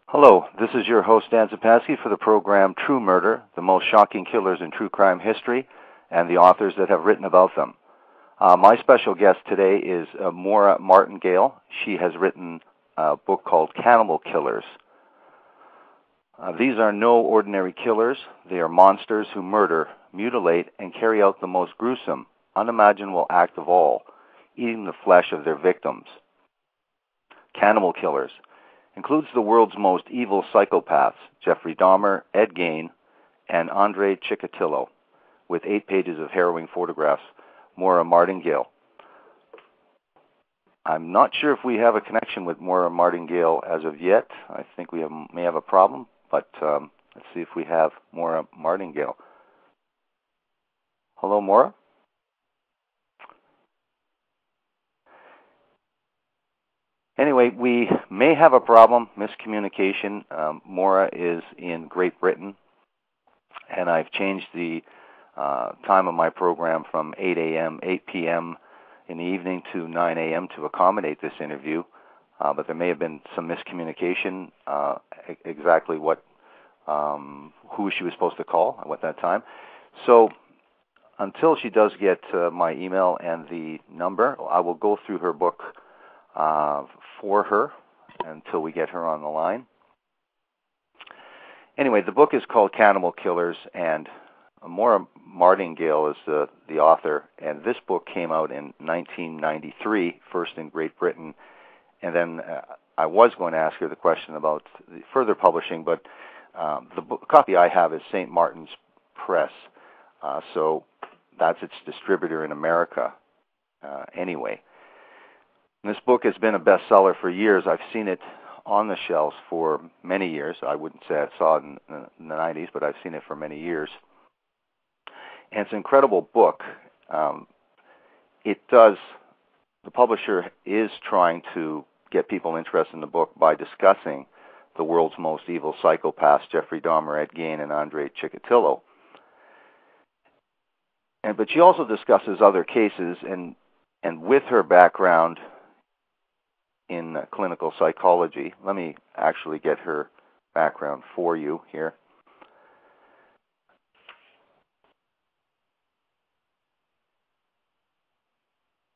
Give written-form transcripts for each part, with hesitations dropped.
Hello, this is your host, Dan Zapasky, for the program True Murder, the most shocking killers in true crime history, and the authors that have written about them. My special guest today is Moira Martingale. She has written a book called Cannibal Killers. These are no ordinary killers. They are monsters who murder, mutilate, and carry out the most gruesome, unimaginable act of all, eating the flesh of their victims. Cannibal Killers includes the world's most evil psychopaths, Jeffrey Dahmer, Ed Gein, and Andrei Chikatilo, with 8 pages of harrowing photographs. Moira Martingale. I'm not sure if we have a connection with Moira Martingale as of yet. I think we may have a problem, but let's see if we have Moira Martingale. Hello, Moira? Anyway, we may have a problem, miscommunication. Moira is in Great Britain, and I've changed the time of my program from 8 p.m. in the evening to 9 a.m. to accommodate this interview. But there may have been some miscommunication, exactly what, who she was supposed to call at that time. So until she does get my email and the number, I will go through her book for her until we get her on the line. Anyway, the book is called Cannibal Killers, and Moira Martingale is the author, and this book came out in 1993, first in Great Britain, and then I was going to ask her the question about the further publishing, but the copy I have is St. Martin's Press, so that's its distributor in America anyway. This book has been a bestseller for years. I've seen it on the shelves for many years. I wouldn't say I saw it in the 90s, but I've seen it for many years. And it's an incredible book. The publisher is trying to get people interested in the book by discussing the world's most evil psychopaths, Jeffrey Dahmer, Ed Gein, and Andrei Chikatilo. But she also discusses other cases, and with her background in clinical psychology, let me actually get her background for you here.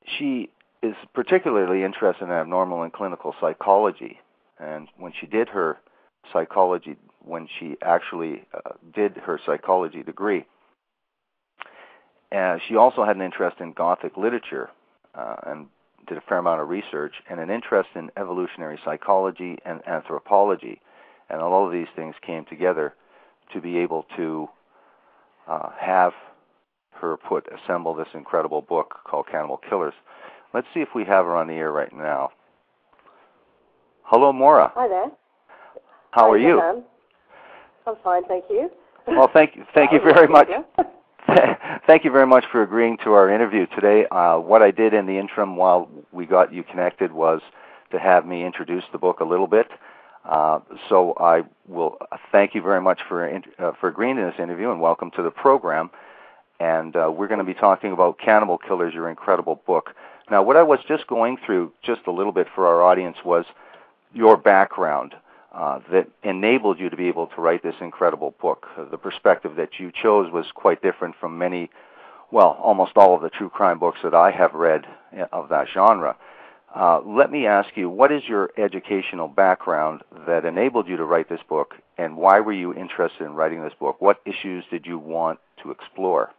She is particularly interested in abnormal and clinical psychology, and when she did her psychology, when she actually did her psychology degree, she also had an interest in Gothic literature and did a fair amount of research, and an interest in evolutionary psychology and anthropology, and all of these things came together to be able to have her assemble this incredible book called Cannibal Killers. Let's see if we have her on the air right now. Hello, Moira. Hi there. How are you? Dan. I'm fine, thank you. Well, thank you very much. Thank you very much for agreeing to our interview today. What I did in the interim while we got you connected was to have me introduce the book a little bit. So I will thank you very much for agreeing to this interview, and welcome to the program. And we're going to be talking about Cannibal Killers, your incredible book. Now, what I was just going through just a little bit for our audience was your background that enabled you to be able to write this incredible book. The perspective that you chose was quite different from many, well, almost all of the true crime books that I have read of that genre. Let me ask you, what is your educational background that enabled you to write this book, and why were you interested in writing this book? What issues did you want to explore?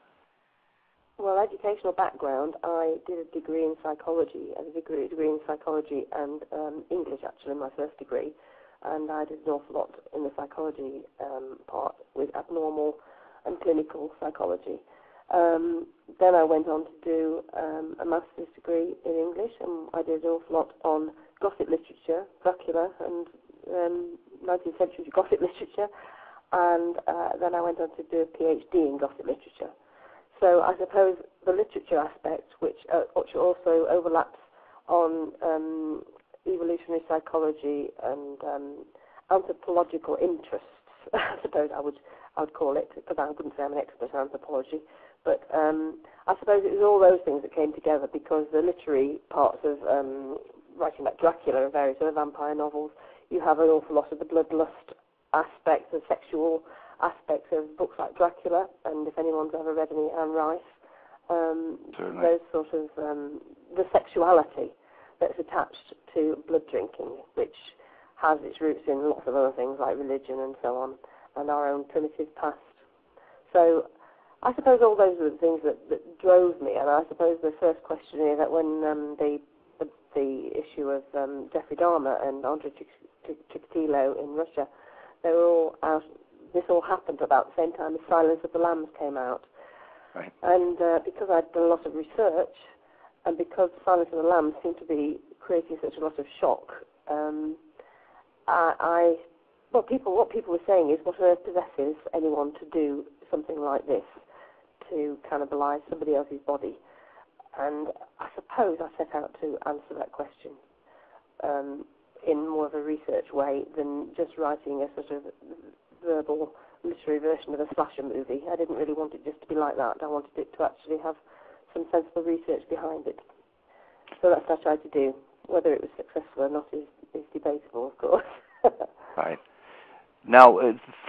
Well, educational background, I did a degree in psychology, a degree in psychology and English, actually, my first degree. And I did an awful lot in the psychology part with abnormal and clinical psychology. Then I went on to do a master's degree in English, and I did an awful lot on Gothic literature, Dracula, and 19th century Gothic literature. And then I went on to do a PhD in Gothic literature. So I suppose the literature aspect, which also overlaps on evolutionary psychology and anthropological interests, I suppose I would call it, because I wouldn't say I'm an expert in anthropology, but I suppose it was all those things that came together, because the literary parts of writing about Dracula and various other vampire novels, you have an awful lot of the bloodlust aspects, the sexual aspects of books like Dracula, and if anyone's ever read any Anne Rice, those sort of, the sexuality that's attached to blood drinking, which has its roots in lots of other things like religion and so on, and our own primitive past. So I suppose all those are the things that drove me, and I suppose the first question is that when the issue of Jeffrey Dahmer and Andrei Chikatilo in Russia, they were all out. This all happened about the same time as Silence of the Lambs came out. Right. And because I'd done a lot of research, and because Silence of the Lambs seemed to be creating such a lot of shock, what people were saying is, what on earth possesses anyone to do something like this, to cannibalise somebody else's body? And I suppose I set out to answer that question in more of a research way than just writing a sort of verbal literary version of a slasher movie. I didn't really want it just to be like that. I wanted it to actually have some sensible research behind it. So that's what I tried to do. Whether it was successful or not is debatable, of course. Right. Now,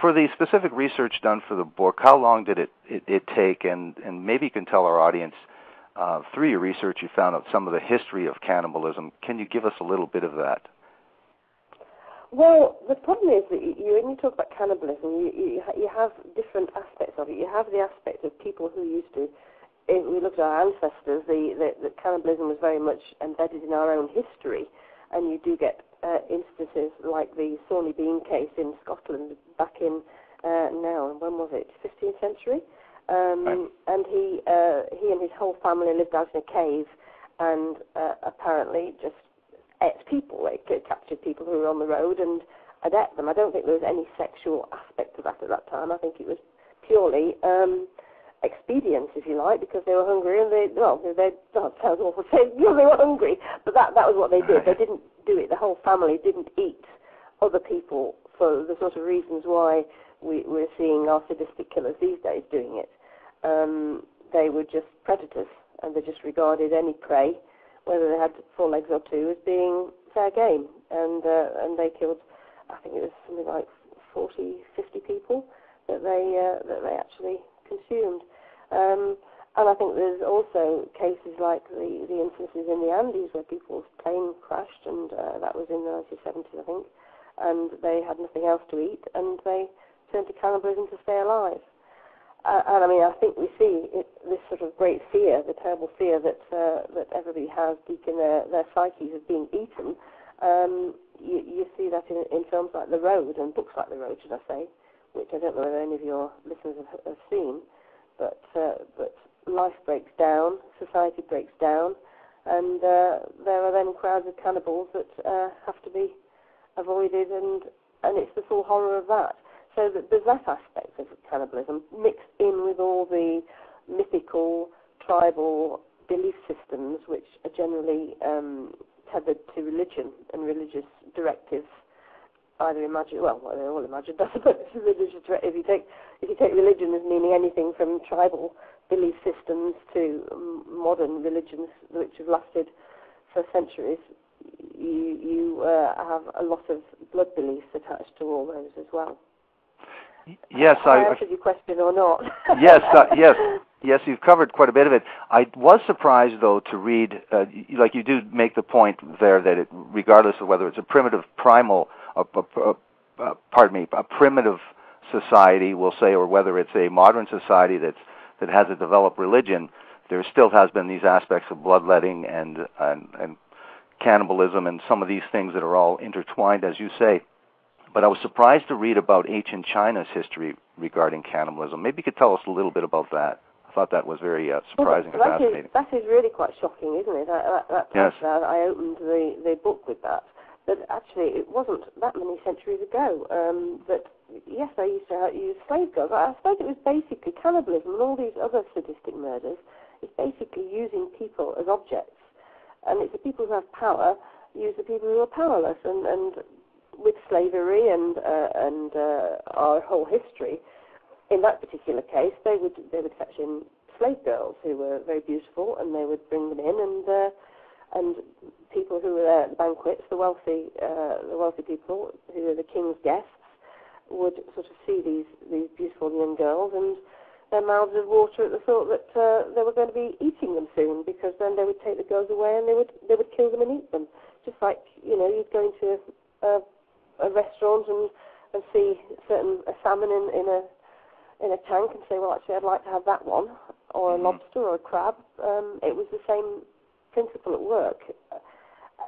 for the specific research done for the book, how long did it take? And maybe you can tell our audience, through your research, you found out some of the history of cannibalism. Can you give us a little bit of that? Well, the problem is that when you talk about cannibalism, you have different aspects of it. You have the aspect of people who used to, if we looked at our ancestors, the cannibalism was very much embedded in our own history, and you do get instances like the Sawney Bean case in Scotland back in, now, when was it, 15th century? Right. And he and his whole family lived out in a cave, and apparently just ate people. They captured people who were on the road and ate them. I don't think there was any sexual aspect to that at that time. I think it was purely expedience, if you like, because they were hungry, and that sounds awful to say, they were hungry, but that was what they did. They didn't do it. The whole family didn't eat other people for the sort of reasons why we're seeing our sadistic killers these days doing it. They were just predators, and they just regarded any prey, whether they had 4 legs or 2, as being fair game, and they killed, I think it was something like 40, 50 people that they actually consumed. And I think there's also cases like the instances in the Andes where people's plane crashed, and that was in the 1970s, I think, and they had nothing else to eat, and they turned to cannibalism to stay alive. And I mean, I think we see this sort of great fear, the terrible fear that everybody has deep in their psyches of being eaten. You see that in films like The Road, and books like The Road, should I say, which I don't know whether any of your listeners have seen, but life breaks down, society breaks down, and there are then crowds of cannibals that have to be avoided, and it's the full horror of that. So that there's that aspect of cannibalism mixed in with all the mythical, tribal belief systems which are generally tethered to religion and religious directives. Either imagined, well, they're all imagined, I suppose. Religious if you take religion as meaning anything from tribal belief systems to modern religions which have lasted for centuries, you have a lot of blood beliefs attached to all those as well. Yes, I answered your question or not? Yes, you've covered quite a bit of it. I was surprised, though, to read, like you do make the point there that regardless of whether it's a primitive primal, a primitive society, we'll say, or whether it's a modern society that has a developed religion, there still has been these aspects of bloodletting and cannibalism and some of these things that are all intertwined, as you say. But I was surprised to read about ancient China's history regarding cannibalism. Maybe you could tell us a little bit about that. I thought that was very surprising and fascinating. That is really quite shocking, isn't it? Yes. I opened the book with that. But actually, it wasn't that many centuries ago. But yes, they used to use slave girls. I suppose it was basically cannibalism and all these other sadistic murders. It's basically using people as objects. And it's the people who have power use the people who are powerless. And with slavery and our whole history, in that particular case, they would fetch in slave girls who were very beautiful, and they would bring them in, and people who were there at the banquets, the wealthy people who were the king's guests, would sort of see these beautiful young girls, and their mouths would water at the thought that they were going to be eating them soon, because then they would take the girls away and they would kill them and eat them, just like you'd go into a restaurant and see a salmon in a tank and say, well, actually, I'd like to have that one, or a lobster or a crab. It was the same principle at work.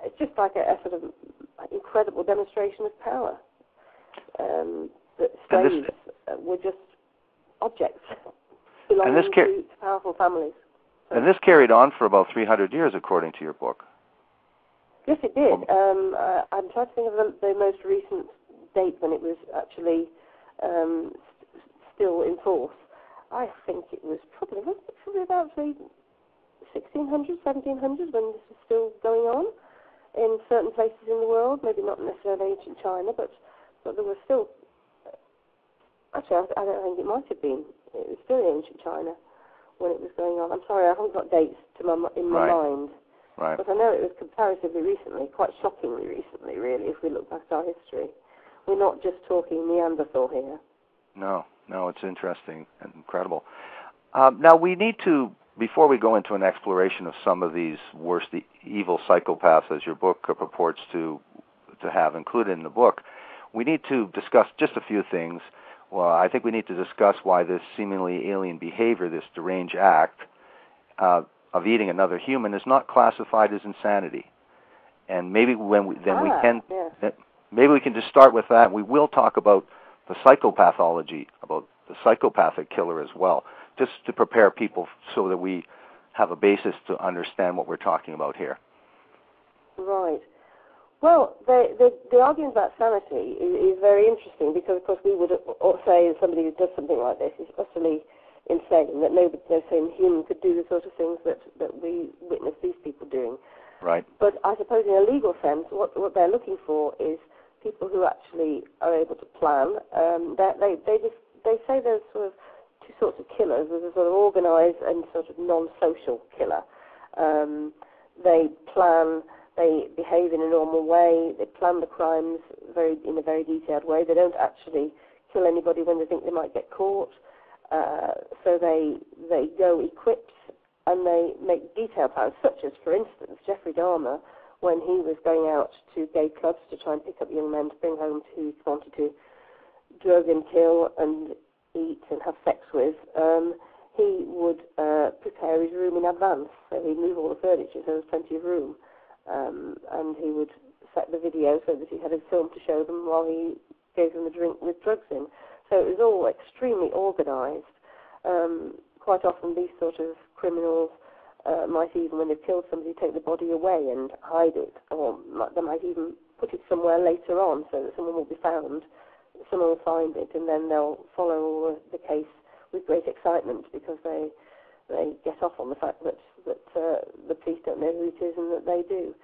It's just like a sort of incredible demonstration of power. That slaves were just objects belonging to powerful families. So. And this carried on for about 300 years, according to your book. Yes, it did. I'm trying to think of the most recent date when it was actually still in force. I think it was probably about the 1600s, 1700s, when this was still going on in certain places in the world. Maybe not necessarily ancient China, but there was still. Actually, I don't think it might have been. It was still in ancient China when it was going on. I'm sorry, I haven't got dates in my mind. Right. But I know it was comparatively recently, quite shockingly recently, really, if we look back at our history. We're not just talking Neanderthal here. No, it's interesting and incredible. Now, we need to, before we go into an exploration of some of these worst evil psychopaths, as your book purports to have included in the book, we need to discuss just a few things. Well, I think we need to discuss why this seemingly alien behavior, this deranged act of eating another human, is not classified as insanity. And maybe we can just start with that. We will talk about the psychopathology, about the psychopathic killer as well, just to prepare people so that we have a basis to understand what we're talking about here. Right. Well, the argument about sanity is very interesting, because, of course, we would say somebody who does something like this is utterly insane, that no sane human could do the sort of things that we witness these people doing. Right. But I suppose in a legal sense, what they're looking for is people who actually are able to plan. They say there's sort of two sorts of killers. There's a sort of organised and sort of non-social killer. They plan. They behave in a normal way. They plan the crimes in a very detailed way. They don't actually kill anybody when they think they might get caught. So they go equipped, and they make detailed plans, such as, for instance, Jeffrey Dahmer, when he was going out to gay clubs to try and pick up young men to bring home who he wanted to drug and kill and eat and have sex with, he would prepare his room in advance. So he'd move all the furniture so there was plenty of room. And he would set the video so that he had a film to show them while he gave them a drink with drugs in. So it was all extremely organised. Quite often these sort of criminals might even, when they've killed somebody, take the body away and hide it, or they might even put it somewhere later on so that someone will be found, someone will find it, and then they'll follow the case with great excitement, because they get off on the fact that the police don't know who it is and that they do.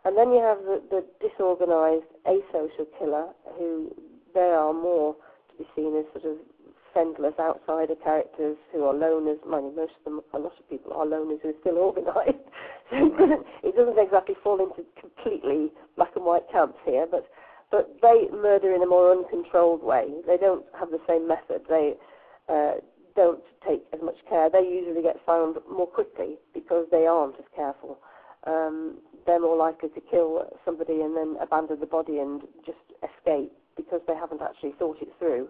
And then you have the disorganised, asocial killer, who they are more to be seen as sort of friendless outsider characters who are loners. Mind you, a lot of people are loners who are still organised. It doesn't exactly fall into completely black and white camps here, but they murder in a more uncontrolled way. They don't have the same method. They don't take as much care. They usually get found more quickly because they aren't as careful. They're more likely to kill somebody and then abandon the body and just escape because they haven't actually thought it through.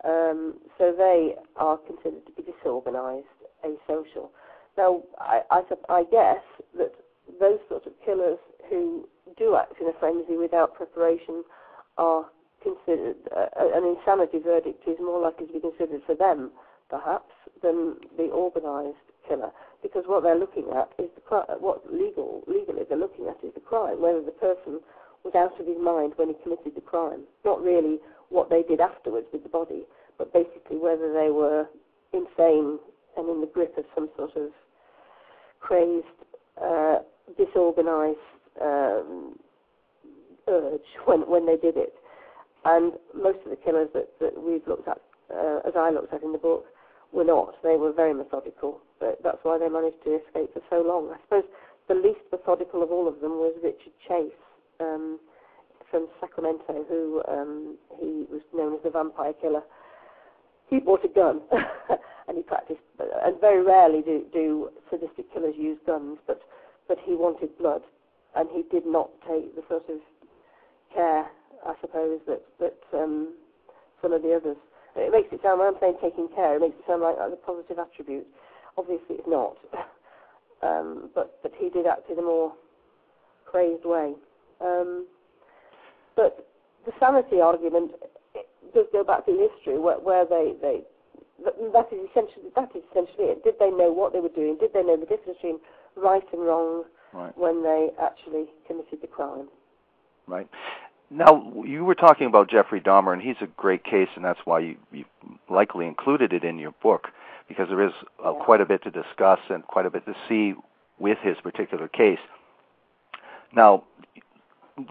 So they are considered to be disorganised, asocial. Now, I guess that those sort of killers who do act in a frenzy without preparation are considered, an insanity verdict is more likely to be considered for them, perhaps, than the organised killer, because what they're looking at is what legally they're looking at is the crime, whether the person was out of his mind when he committed the crime, not really what they did afterwards with the body, but basically whether they were insane and in the grip of some sort of crazed, disorganised urge when they did it. And most of the killers that we've looked at, as I looked at in the book, were not. They were very methodical, but that's why they managed to escape for so long. I suppose the least methodical of all of them was Richard Chase from Sacramento, who he was known as the vampire killer. He bought a gun and he practiced, and very rarely do sadistic killers use guns, but he wanted blood, and he did not take the sort of care, I suppose, that some of the others. It makes it sound, when I'm saying taking care, it makes it sound like a positive attribute. Obviously it's not. But he did act in a more crazed way. But the sanity argument does go back to history, where that is essentially it. Did they know what they were doing? Did they know the difference between right and wrong when they actually committed the crime? Right. Now, you were talking about Jeffrey Dahmer, and he's a great case, and that's why you likely included it in your book, because there is quite a bit to discuss and quite a bit to see with his particular case. Now,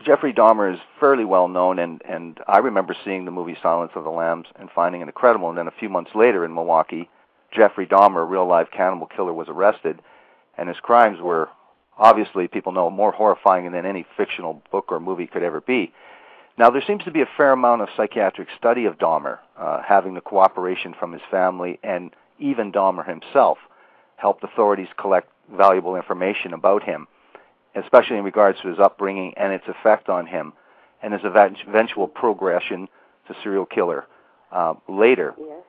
Jeffrey Dahmer is fairly well known, and I remember seeing the movie Silence of the Lambs and finding it incredible, and then a few months later in Milwaukee, Jeffrey Dahmer, a real-life cannibal killer, was arrested, and his crimes were, obviously, people know, more horrifying than any fictional book or movie could ever be. Now, there seems to be a fair amount of psychiatric study of Dahmer, having the cooperation from his family, and even Dahmer himself helped authorities collect valuable information about him, especially in regards to his upbringing and its effect on him, and his eventual progression to serial killer later. Yes.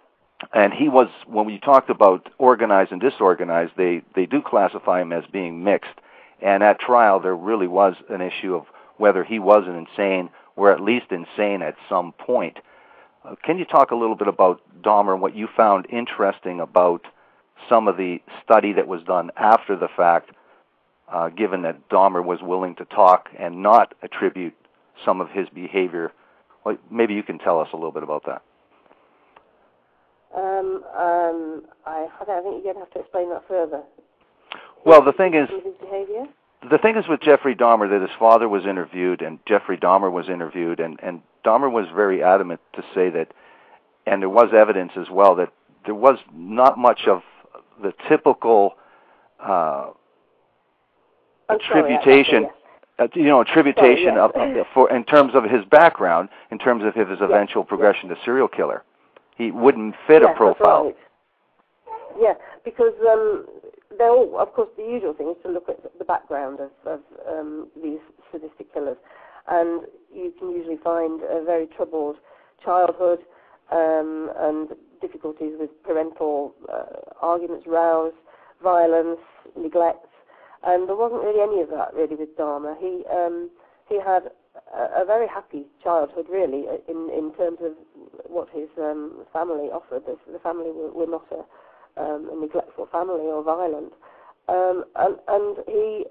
And he was, when we talked about organized and disorganized, they do classify him as being mixed. And at trial, there really was an issue of whether he was an insane, or at least insane at some point. Can you talk a little bit about Dahmer and what you found interesting about some of the study that was done after the fact, given that Dahmer was willing to talk and not attribute some of his behavior? Well, maybe you can tell us a little bit about that. I think you're going to have to explain that further. Well, the thing is, his behavior? The thing is with Jeffrey Dahmer that his father was interviewed and Jeffrey Dahmer was interviewed, and Dahmer was very adamant to say that, and there was evidence as well, that there was not much of the typical attributation, in terms of his background, in terms of his eventual progression to serial killer. He wouldn't fit a profile. Right. Yeah, because they're all, of course, the usual thing is to look at the background of these sadistic killers, and you can usually find a very troubled childhood and difficulties with parental arguments, rows, violence, neglect, and there wasn't really any of that really with Dahmer. He had a very happy childhood, really, in terms of what his family offered. The family were not a neglectful family or violent. And he,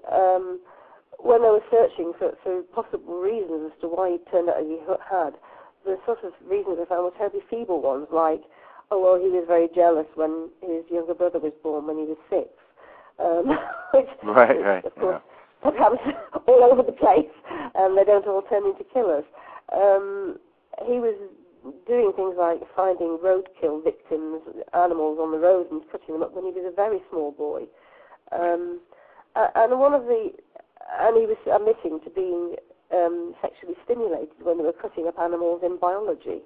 when they were searching for possible reasons as to why he turned out as he had, the sort of reasons they found were terribly feeble ones, like, oh, well, he was very jealous when his younger brother was born when he was 6. Which, of course, that happens all over the place, and they don't all turn into killers. He was doing things like finding roadkill victims, animals on the road, and cutting them up when he was a very small boy. And he was admitting to being sexually stimulated when they were cutting up animals in biology,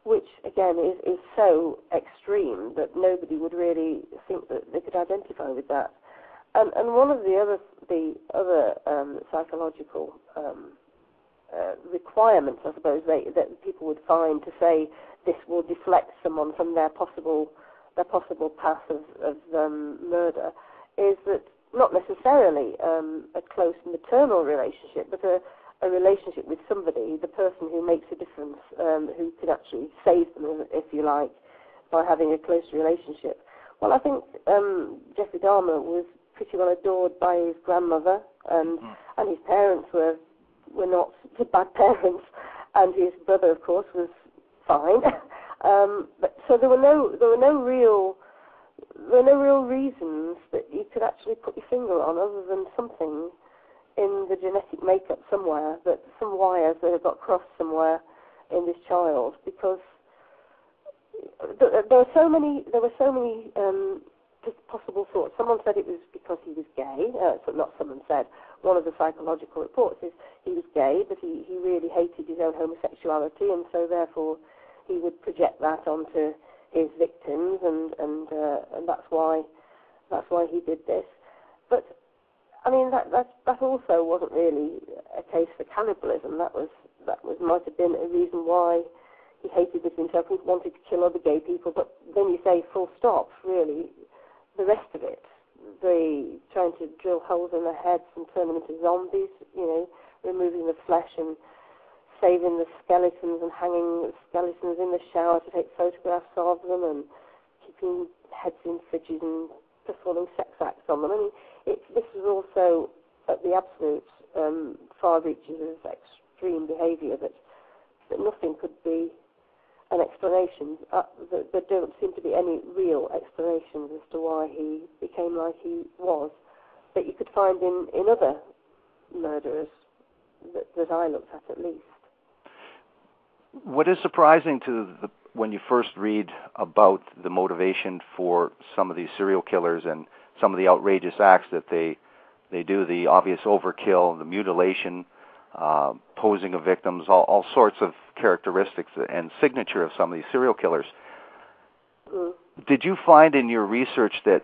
which again is so extreme that nobody would really think that they could identify with that. And one of the other psychological requirements, I suppose, that people would find to say this will deflect someone from their possible path of murder, is that not necessarily a close maternal relationship, but a relationship with somebody, the person who makes a difference, who can actually save them, if you like, by having a close relationship. Well, I think Jeffrey Dahmer was pretty well adored by his grandmother, and his parents were not bad parents, and his brother, of course, was fine. But so there were no real reasons that you could actually put your finger on, other than something in the genetic makeup somewhere, that some wires that have got crossed somewhere in this child, because there were so many possible thoughts. Someone said it was because he was gay. Not someone said. One of the psychological reports is he was gay, but he really hated his own homosexuality, and so therefore he would project that onto his victims, and that's why he did this. But I mean, that also wasn't really a case for cannibalism. That might have been a reason why he hated this himself and wanted to kill other gay people. But then you say full stop. Really, the rest of it, the trying to drill holes in their heads and turn them into zombies, removing the flesh and saving the skeletons and hanging the skeletons in the shower to take photographs of them, and keeping heads in fridges and performing sex acts on them. I mean, this was also at the absolute far reaches of extreme behaviour that nothing could be an explanation. There don't seem to be any real explanations as to why he became like he was, that you could find in other murderers that I looked at least. What is surprising when you first read about the motivation for some of these serial killers and some of the outrageous acts that they do, the obvious overkill, the mutilation, posing of victims, all sorts of characteristics and signature of some of these serial killers. Did you find in your research that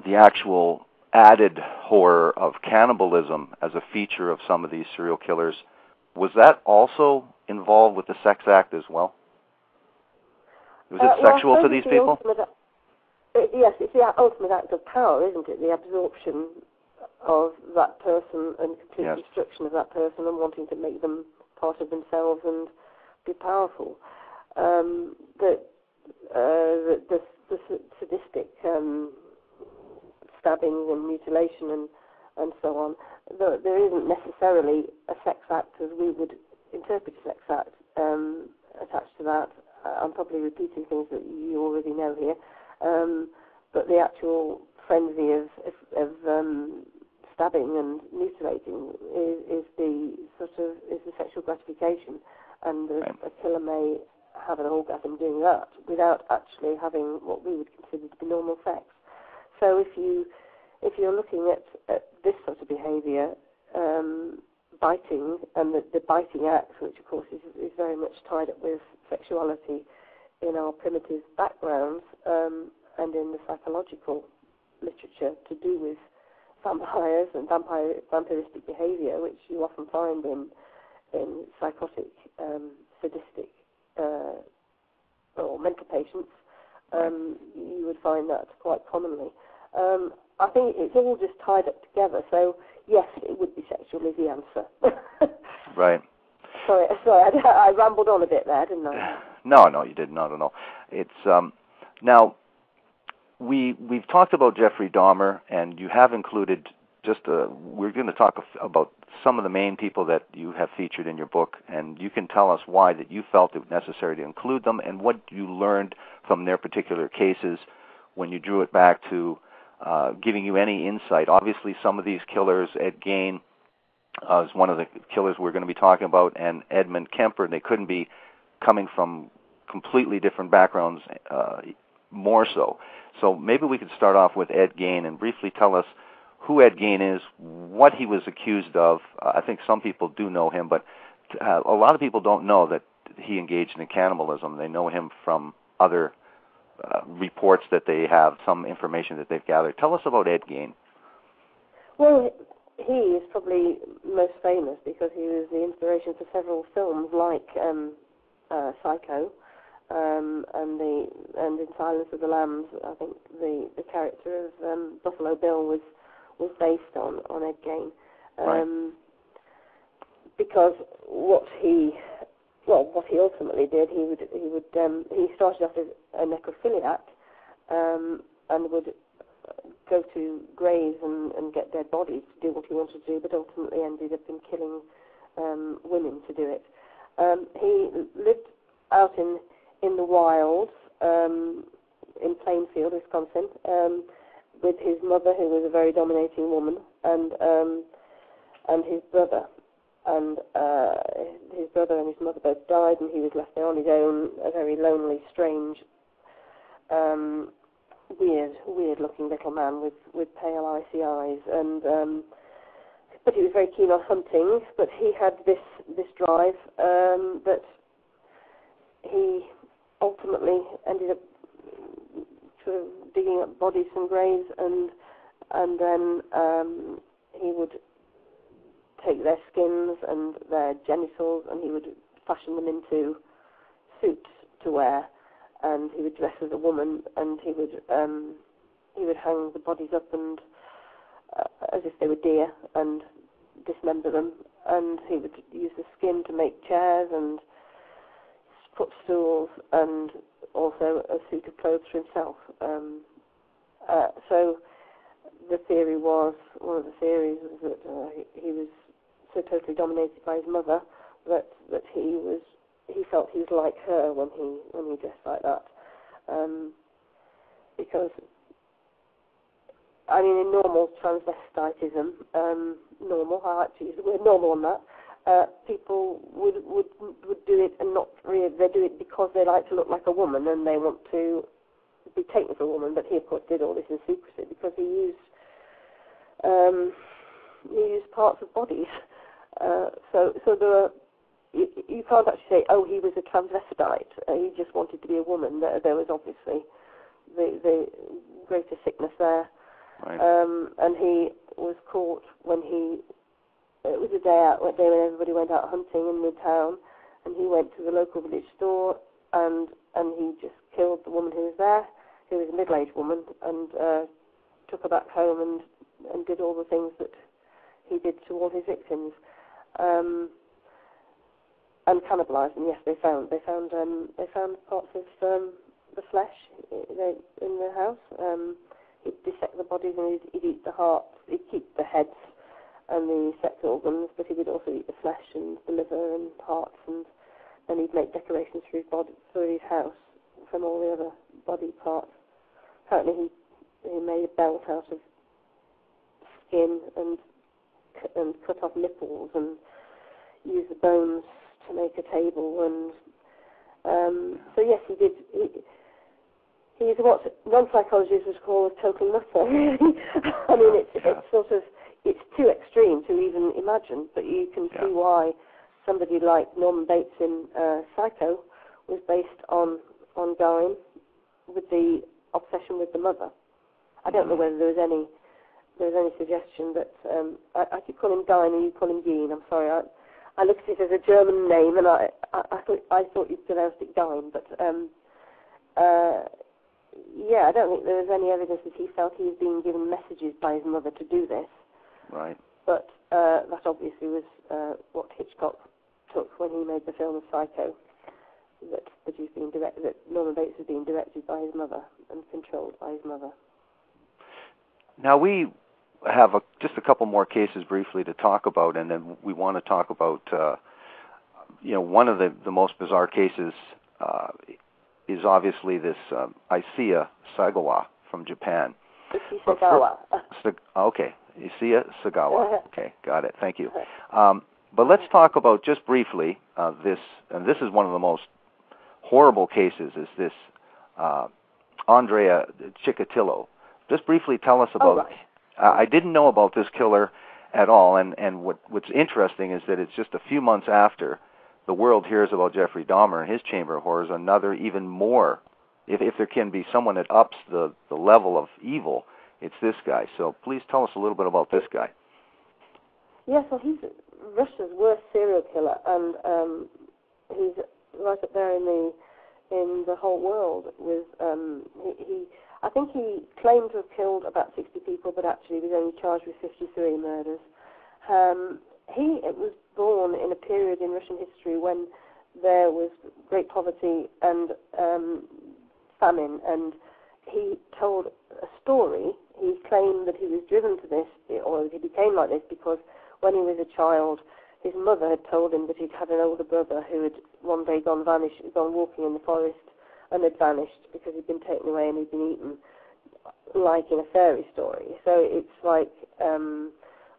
the actual added horror of cannibalism as a feature of some of these serial killers, was that also involved with the sex act as well? Was it sexual to these people? Yes, it's the ultimate act of power, isn't it? The absorption of that person and complete destruction of that person and wanting to make them part of themselves and be powerful. The sadistic stabbing and mutilation and so on, there isn't necessarily a sex act as we would interpret a sex act attached to that. I'm probably repeating things that you already know here, but the actual frenzy of stabbing and mutilating is the sexual gratification, and a killer may have an orgasm doing that without actually having what we would consider to be normal sex. So if you're looking at this sort of behaviour, biting and the biting act, which of course is very much tied up with sexuality in our primitive backgrounds and in the psychological literature to do with vampires and vampiristic behaviour, which you often find in psychotic, sadistic or mental patients, you would find that quite commonly. I think it's all just tied up together, so yes, it would be sexual is the answer. Right. Sorry, I rambled on a bit there, didn't I? No, you didn't. Not at all. It's now we've talked about Jeffrey Dahmer, and you have included we're going to talk about some of the main people that you have featured in your book, and you can tell us why that you felt it was necessary to include them and what you learned from their particular cases when you drew it back to giving you any insight. Obviously, some of these killers, Ed Gein is one of the killers we're going to be talking about, and Edmund Kemper, they couldn't be coming from completely different backgrounds more so. So maybe we could start off with Ed Gein and briefly tell us who Ed Gein is, what he was accused of. I think some people do know him, but a lot of people don't know that he engaged in cannibalism. They know him from other reports that they have, some information that they've gathered. Tell us about Ed Gein. Well, he is probably most famous because he was the inspiration for several films like Psycho and in Silence of the Lambs. I think the character of Buffalo Bill was based on Ed Gein. Right. Because what he ultimately did, he started off as a necrophiliac and would go to graves and get dead bodies to do what he wanted to do, but ultimately ended up in killing women to do it. He lived out in the wilds in Plainfield, Wisconsin, with his mother, who was a very dominating woman, and his brother. And his brother and his mother both died, and he was left there on his own, a very lonely, strange weird-looking little man with pale, icy eyes, and but he was very keen on hunting. But he had this drive that he ultimately ended up sort of digging up bodies from graves, and then he would take their skins and their genitals, and he would fashion them into suits to wear, and he would dress as a woman, and he would hang the bodies up and as if they were deer, and dismember them, and he would use the skin to make chairs and footstools, and also a suit of clothes for himself. So the theory was, one of the theories was that he was so totally dominated by his mother that he felt he was like her when he dressed like that, because I mean, in normal transvestitism, I like to use the word normal on that, people would do it and not really, they do it because they like to look like a woman and they want to be taken for a woman, but he of course did all this in secrecy because he used parts of bodies. So there were, you can't actually say, oh, he was a transvestite, he just wanted to be a woman. There was obviously the greater sickness there. Right. And he was caught when it was a day when everybody went out hunting in Midtown, and he went to the local village store and he just killed the woman who was there, who was a middle-aged woman, and took her back home and did all the things that he did to all his victims. And cannibalised them. Yes, they found parts of the flesh in the house. He'd dissect the bodies and he'd eat the hearts. He'd keep the heads and the sex organs, but he would also eat the flesh and the liver and hearts, and then he'd make decorations for his house from all the other body parts. Apparently, he made a belt out of skin and cut off nipples and used the bones to make a table, and so yes, he did. He's what non-psychologists would call a total nutter. I mean, it's too extreme to even imagine, but you can see why somebody like Norman Bates in Psycho was based on Gein, with the obsession with the mother. I don't know whether there was any suggestion that I could call him Gein and you call him Gein. I'm sorry, I looked at it as a German name, and I thought you pronounced it Gein, but yeah, I don't think there was any evidence that he felt he was being given messages by his mother to do this. Right. But that obviously was what Hitchcock took when he made the film of Psycho, that Norman Bates was being directed by his mother and controlled by his mother. Now we have just a couple more cases briefly to talk about, and then we want to talk about one of the most bizarre cases is obviously this Issei Sagawa from Japan. Sagawa. Okay, Issei Sagawa. Okay, got it. Thank you. But let's talk about just briefly this, and this is one of the most horrible cases, is this Andrei Chikatilo. Just briefly tell us about it. I didn't know about this killer at all, and what's interesting is that it's just a few months after the world hears about Jeffrey Dahmer and his Chamber of Horrors, another even more, if there can be someone that ups the level of evil, it's this guy. So please tell us a little bit about this guy. Yes, well, he's Russia's worst serial killer, and he's right up there in the whole world. With I think he claimed to have killed about 60 people, but actually was only charged with 53 murders. He was born in a period in Russian history when there was great poverty and famine, and he told a story. He claimed that he was driven to this, or he became like this, because when he was a child, his mother had told him that he'd had an older brother who had one day gone walking in the forest and had vanished because he'd been taken away and he'd been eaten, like in a fairy story. So it's like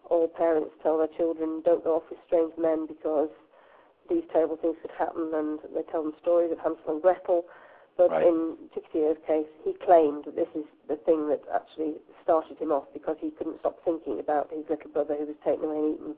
all parents tell their children, don't go off with strange men because these terrible things could happen, and they tell them stories of Hansel and Gretel. But right. in Chikatilo's case, he claimed that this is the thing that actually started him off because he couldn't stop thinking about his little brother who was taken away and eaten.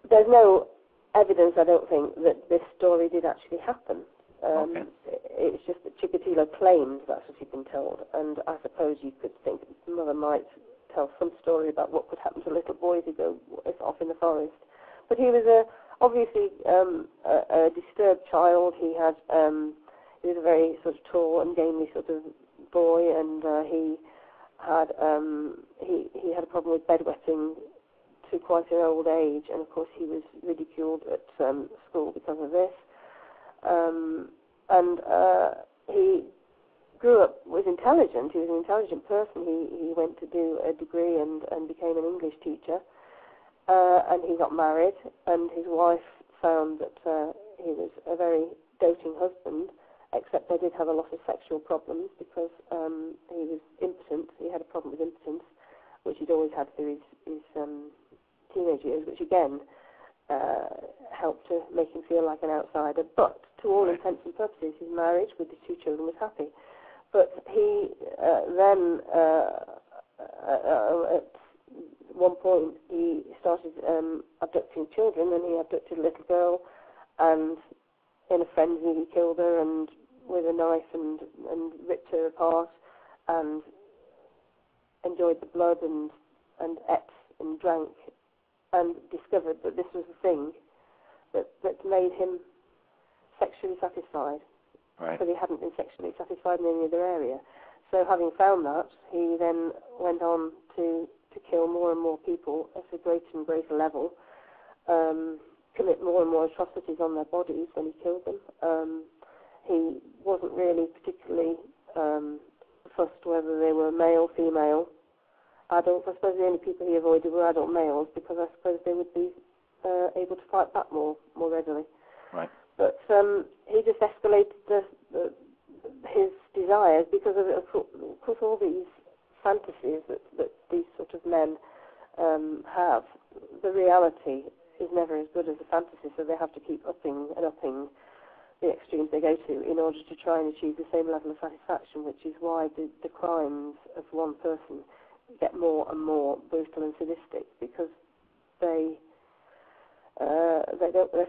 There's no evidence, I don't think, that this story did actually happen. Okay. It's just that Chikatilo claimed that's what he'd been told, and I suppose you could think the mother might tell some story about what could happen to little boys who go off in the forest. But he was obviously a disturbed child. He was a very sort of tall and gamely sort of boy, and he had a problem with bedwetting to quite an old age, and of course he was ridiculed at school because of this. He grew up, was intelligent. He was an intelligent person. He went to do a degree and became an English teacher. And he got married, and his wife found that he was a very doting husband, except they did have a lot of sexual problems because he was impotent. He had a problem with impotence, which he'd always had through his teenage years, which again helped to make him feel like an outsider. But to all intents and purposes, his marriage with his 2 children was happy. But he then, at one point, he started abducting children, and he abducted a little girl, and in a frenzy he killed her and with a knife and ripped her apart and enjoyed the blood and ate and drank, and discovered that this was the thing that made him sexually satisfied. Right. Because he hadn't been sexually satisfied in any other area. So having found that, he then went on to kill more and more people at a greater and greater level, commit more and more atrocities on their bodies when he killed them. He wasn't really particularly fussed whether they were male, female, adults. I suppose the only people he avoided were adult males because I suppose they would be able to fight back more readily. Right. But he just escalated his desires because of course, all these fantasies that these sort of men have. The reality is never as good as the fantasy, so they have to keep upping and upping the extremes they go to in order to try and achieve the same level of satisfaction, which is why the crimes of one person get more and more brutal and sadistic, because they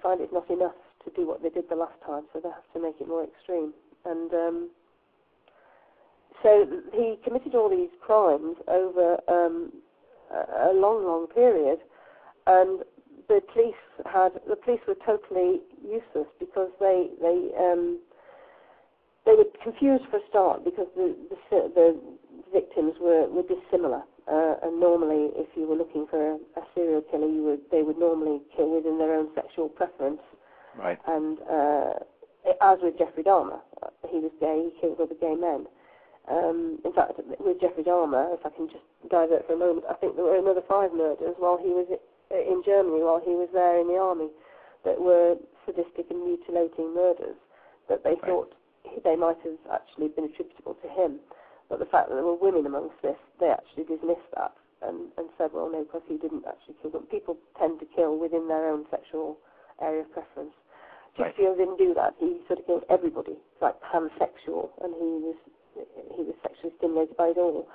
find it's not enough to do what they did the last time, so they have to make it more extreme. And so he committed all these crimes over a long period, and the police were totally useless because they were confused for a start because the victims were dissimilar. And normally, if you were looking for a serial killer, they would normally kill within their own sexual preference. Right. And as with Jeffrey Dahmer, he was gay. He killed other gay men. In fact, with Jeffrey Dahmer, if I can just divert for a moment, I think there were another 5 murders while he was in Germany, while he was there in the army, that were sadistic and mutilating murders that they thought they might have actually been attributable to him. But the fact that there were women amongst this, they actually dismissed that and said, well, no, because he didn't actually kill them. People tend to kill within their own sexual area of preference. Chikatilo didn't do that. He sort of killed everybody. It's like pansexual, and he was sexually stimulated by it all.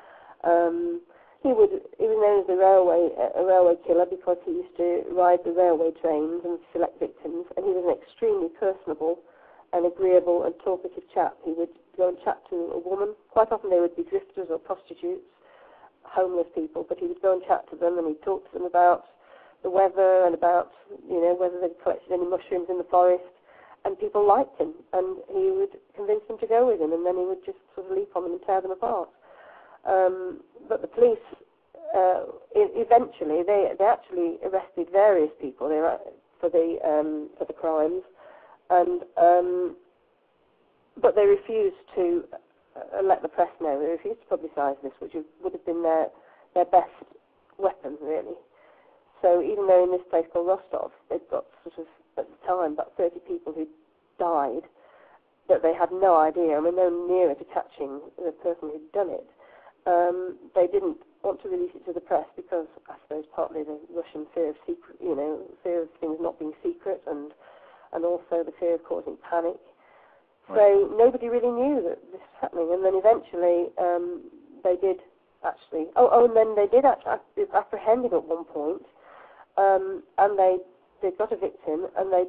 He was known as a railway killer because he used to ride the railway trains and select victims, and he was an extremely personable and agreeable and talkative chap. He would go and chat to a woman. Quite often they would be drifters or prostitutes, homeless people, but he would go and chat to them, and he'd talk to them about the weather and about, whether they'd collected any mushrooms in the forest, and people liked him, and he would convince them to go with him, and then he would just sort of leap on them and tear them apart. But the police, eventually, they actually arrested various people for the crimes, and but they refused to let the press know. They refused to publicise this, which would have been their best weapon, really. So even though in this place called Rostov, they'd got sort of, at the time, about 30 people who died, that they had no idea, and were no nearer to catching the person who'd done it, they didn't want to release it to the press because, I suppose, partly the Russian fear of secret, fear of things not being secret, and also the fear of causing panic. So nobody really knew that this was happening. And then eventually they did actually, and then they did apprehend him at one point, and they got a victim, and they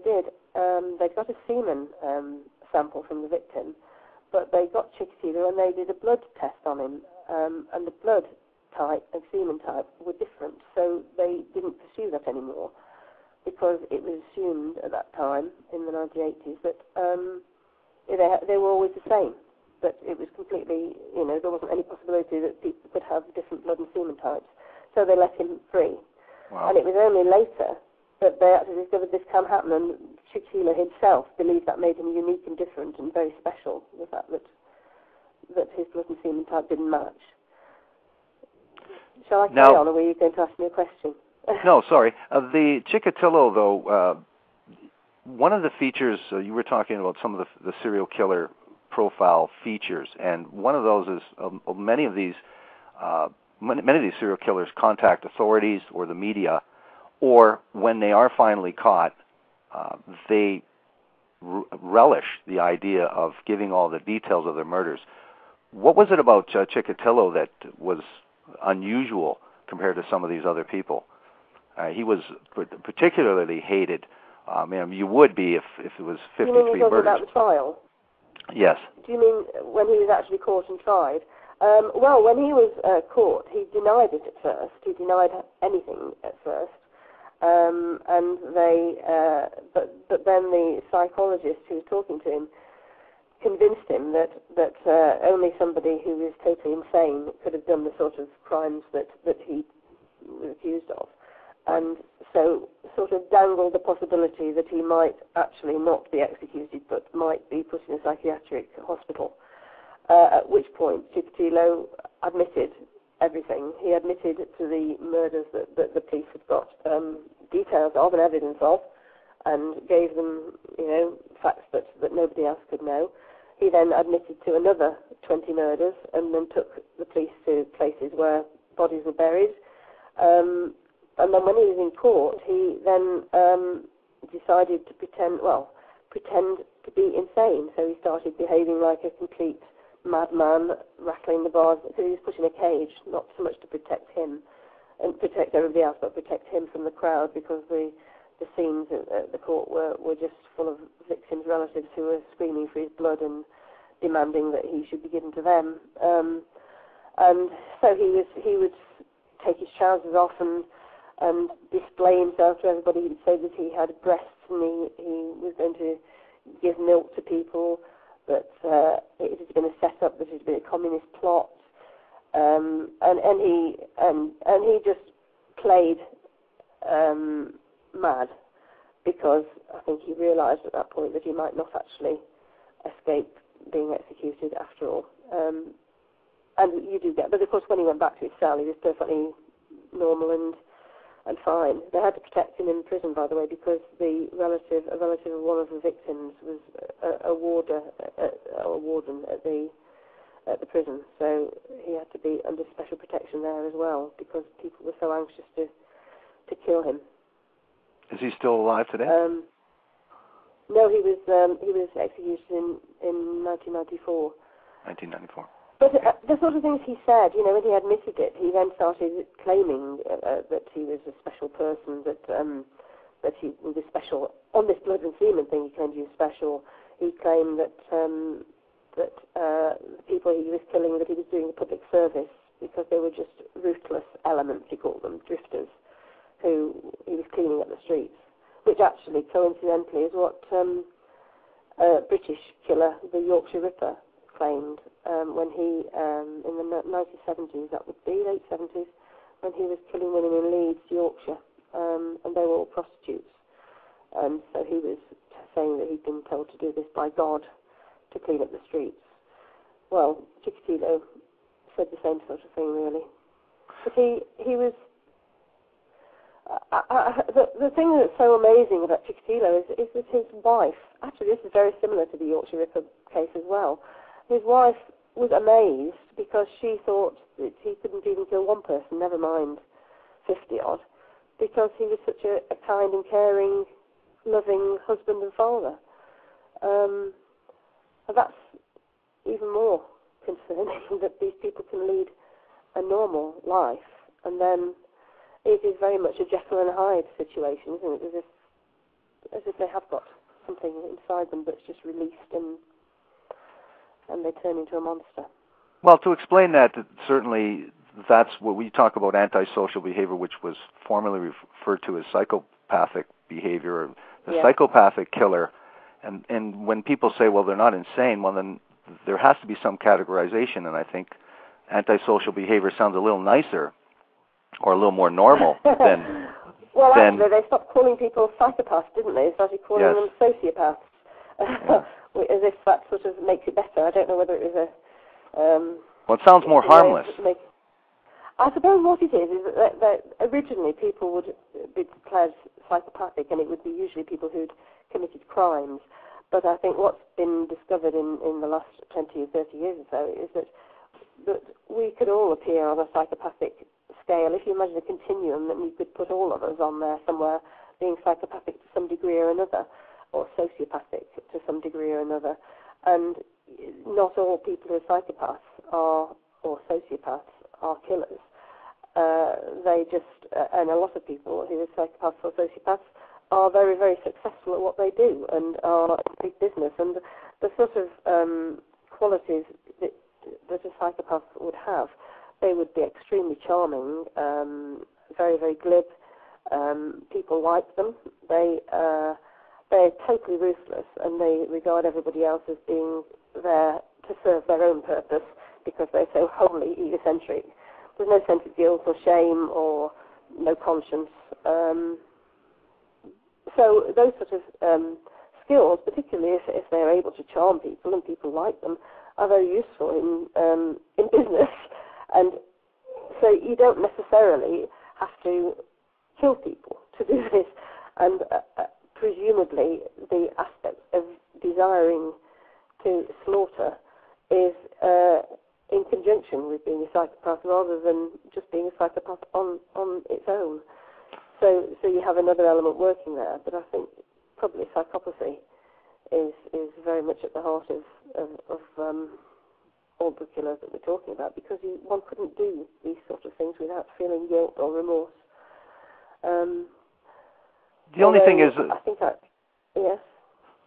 got a semen sample from the victim, but they got Chikatilo and they did a blood test on him, and the blood type and semen type were different, so they didn't pursue that anymore because it was assumed at that time in the 1980s that they were always the same, that it was completely, there wasn't any possibility that people could have different blood and semen types, so they let him free. Wow. And it was only later that they actually discovered this can happen, and Chikatilo himself believed that made him unique and different and very special, the fact that his blood and semen type didn't match. Shall I carry on, or were you going to ask me a question? No, sorry. The Chikatilo, though, one of the features, you were talking about some of the serial killer profile features, and one of those is many of these serial killers contact authorities or the media, or when they are finally caught, they relish the idea of giving all the details of their murders. What was it about Chikatilo that was unusual compared to some of these other people? He was particularly hated. You would be if it was 53 murders. You mean you're talking murders. about the trial? Yes. Do you mean when he was actually caught and tried? Well, when he was caught, he denied it at first. He denied anything at first. But then the psychologist who was talking to him convinced him that only somebody who was totally insane could have done the sort of crimes that he was accused of, and so sort of dangled the possibility that he might actually not be executed but might be put in a psychiatric hospital, at which point Chikatilo admitted everything. He admitted to the murders that the police had got details of and evidence of, and gave them, facts that nobody else could know. He then admitted to another 20 murders and then took the police to places where bodies were buried. And then when he was in court, he then decided to pretend to be insane. So he started behaving like a complete madman, rattling the bars, because he was put in a cage, not so much to protect him and protect everybody else, but protect him from the crowd, because the scenes at the court were just full of victims' relatives who were screaming for his blood and demanding that he should be given to them. And so he would take his trousers off and display himself to everybody. He would say that he had breasts and he was going to give milk to people, that it had been a setup, that it had been a communist plot, and he just played mad, because I think he realised at that point that he might not actually escape being executed after all. And you do get, but of course when he went back to his cell, he was perfectly normal and fine. They had to protect him in prison, by the way, because a relative of one of the victims was a warden at the prison, so he had to be under special protection there as well, because people were so anxious to kill him. Is he still alive today? No, he was executed in 1994. 1994. But the sort of things he said, when he admitted it, he then started claiming that he was a special person, that he was special. On this blood and semen thing, he claimed he was special. He claimed that the people he was killing, that he was doing a public service, because they were just ruthless elements, he called them, drifters, who he was cleaning up the streets, which actually, coincidentally, is what a British killer, the Yorkshire Ripper, claimed when he, in the 1970s, that would be, late 70s, when he was killing women in Leeds, Yorkshire, and they were all prostitutes. And so he was saying that he'd been told to do this by God to clean up the streets. Well, Chikatilo said the same sort of thing, really. But he was... the thing that's so amazing about Chikatilo is that his wife, actually this is very similar to the Yorkshire Ripper case as well, his wife was amazed because she thought that he couldn't even kill one person, never mind 50-odd, because he was such a kind and caring, loving husband and father. that's even more concerning, that these people can lead a normal life, and then it is very much a Jekyll and Hyde situation, isn't it? As if they have got something inside them that's just released, and they turn into a monster. Well, to explain that, certainly that's what we talk about antisocial behavior, which was formerly referred to as psychopathic behavior, or the psychopathic killer. And when people say, well, they're not insane, well, then there has to be some categorization, and I think antisocial behavior sounds a little nicer or a little more normal than... Well, actually, they stopped calling people psychopaths, didn't they? They started calling them sociopaths, as if that sort of makes it better. I don't know whether it was a... well, it sounds more harmless. I suppose what it is that originally people would be declared psychopathic, and it would be usually people who'd committed crimes. But I think what's been discovered in the last 20 or 30 years or so is that we could all appear on a psychopathic scale. If you imagine a continuum, then you could put all of us on there somewhere, being psychopathic to some degree or another, or sociopathic to some degree or another. And not all people who are psychopaths or sociopaths are killers. They just, and a lot of people who are psychopaths or sociopaths are very, very successful at what they do and are in big business. And the sort of qualities that a psychopath would have, they would be extremely charming, very, very glib. People like them. They're totally ruthless, and they regard everybody else as being there to serve their own purpose because they're so wholly egocentric. There's no sense of guilt or shame or no conscience. So those sort of skills, particularly if they're able to charm people and people like them, are very useful in business. And so you don't necessarily have to kill people to do this. And presumably the aspect of desiring to slaughter is in conjunction with being a psychopath rather than just being a psychopath on its own. So you have another element working there, but I think probably psychopathy is very much at the heart of all the killers that we're talking about, because one couldn't do these sort of things without feeling guilt or remorse. The only thing is... I think yes?